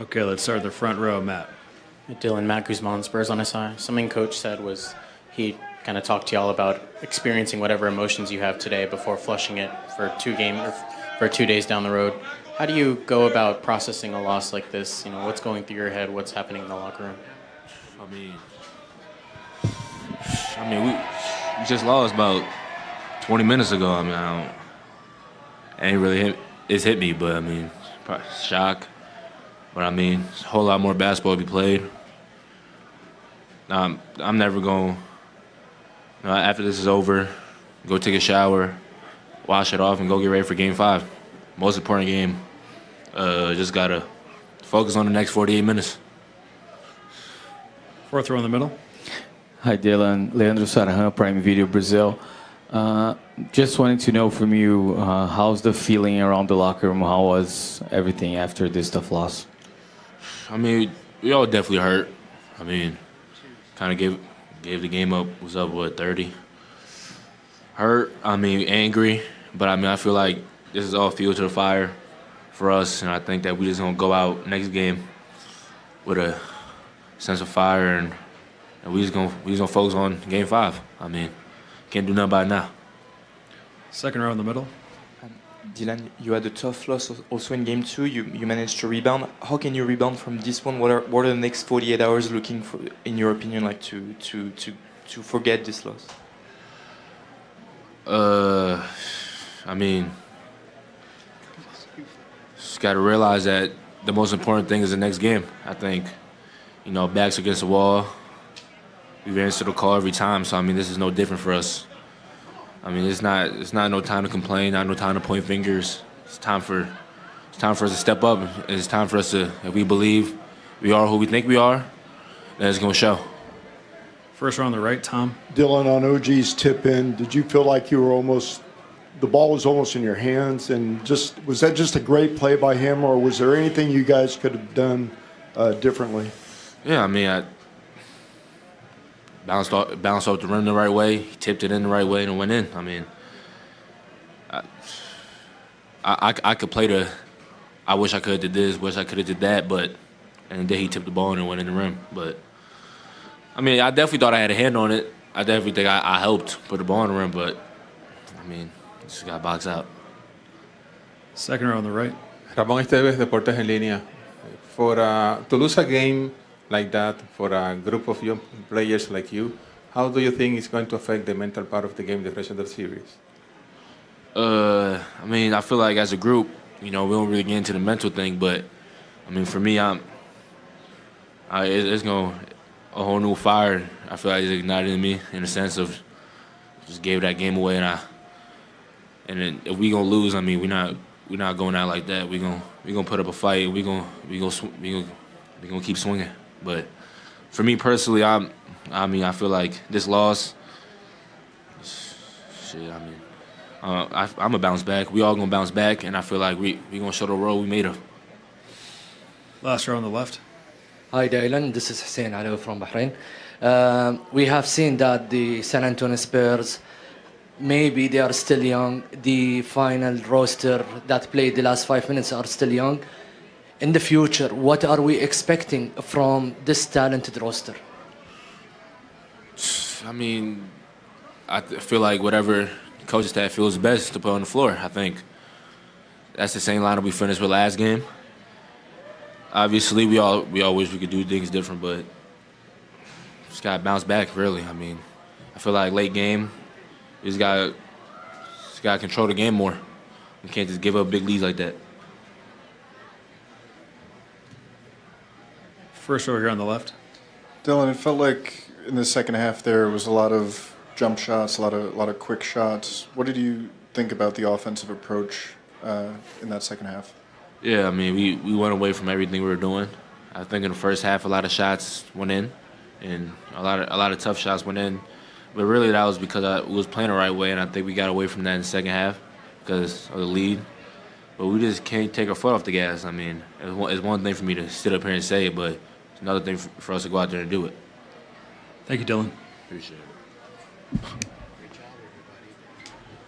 Okay, let's start the front row, Matt. Dylan, Matt Guzman, Spurs on SI. Something Coach said was he kind of talked to y'all about experiencing whatever emotions you have today before flushing it for 2 days down the road. How do you go about processing a loss like this? You know, what's going through your head? What's happening in the locker room? I mean, we just lost about 20 minutes ago. I mean, it's hit me, but I mean, probably shock. But I mean, it's a whole lot more basketball to be played. I'm never going, after this is over, go take a shower, wash it off, and go get ready for Game 5. Most important game. Just got to focus on the next 48 minutes. Fourth row in the middle. Hi, Dylan. Leandro Sarahan, Prime Video Brazil. Just wanted to know from you, how's the feeling around the locker room? How was everything after this tough loss? I mean, we all definitely hurt. I mean, kind of gave the game up. Was up, 30? Hurt, I mean, angry. But, I mean, I feel like this is all fuel to the fire for us. And I think that we just going to go out next game with a sense of fire. And we just gonna focus on Game 5. I mean, can't do nothing about it now. Second row in the middle. Dylan, you had a tough loss also in Game 2. You managed to rebound. How can you rebound from this one? What are the next 48 hours looking for, in your opinion, like to forget this loss? I mean, just got to realize that the most important thing is the next game. I think, backs against the wall. We've answered the call every time, so I mean, this is no different for us. I mean, it's not no time to complain, not no time to point fingers. It's time for us to step up. It's time for us to, if we believe we are who we think we are, then it's gonna show. First row on the right, Tom. Dylan, on OG's tip in, did you feel like the ball was almost in your hands, and was that just a great play by him, or was there anything you guys could have done differently? Yeah, I mean, I bounced off the rim the right way, he tipped it in the right way, and it went in. I mean, I could play I wish I could have did this, wish I could have did that, and then he tipped the ball and it went in the rim. But, I mean, I definitely thought I had a hand on it. I definitely think I helped put the ball in the rim, but, I mean, just got boxed out. Second row on the right. Ramón Esteves, Deportes en Línea. To lose a game like that for a group of young players like you, how do you think it's going to affect the mental part of the game, the rest of the series? I mean, I feel like as a group, we don't really get into the mental thing, but I mean, for me, it's going a whole new fire. I feel like it's ignited in me in the sense of just gave that game away, and then if we gonna lose, I mean, we're not going out like that. We gonna put up a fight. And we gonna keep swinging. But for me personally, I feel like this loss, I'm gonna bounce back. We all gonna bounce back, and I feel like we gonna show the world we made of. Last row on the left. Hi, Dylan. This is Hussein Alawi from Bahrain. We have seen that the San Antonio Spurs, maybe they are still young. The final roster that played the last 5 minutes are still young. In the future, what are we expecting from this talented roster? I mean, I feel like whatever coaching staff feels best to put on the floor. I think that's the same lineup we finished with last game. Obviously, we all wish we could do things different, but just got to bounce back, really. I mean, I feel like late game, we just got to control the game more. We can't just give up big leads like that. First row here on the left. Dylan, it felt like in the second half there was a lot of jump shots, a lot of quick shots. What did you think about the offensive approach in that second half? Yeah, I mean, we went away from everything we were doing. I think in the first half a lot of shots went in, and a lot of tough shots went in. But really that was because we was playing the right way, and I think we got away from that in the second half because of the lead. But we just can't take our foot off the gas. I mean, it's one thing for me to sit up here and say it, but it's another thing for us to go out there and do it. Thank you, Dylan. Appreciate it.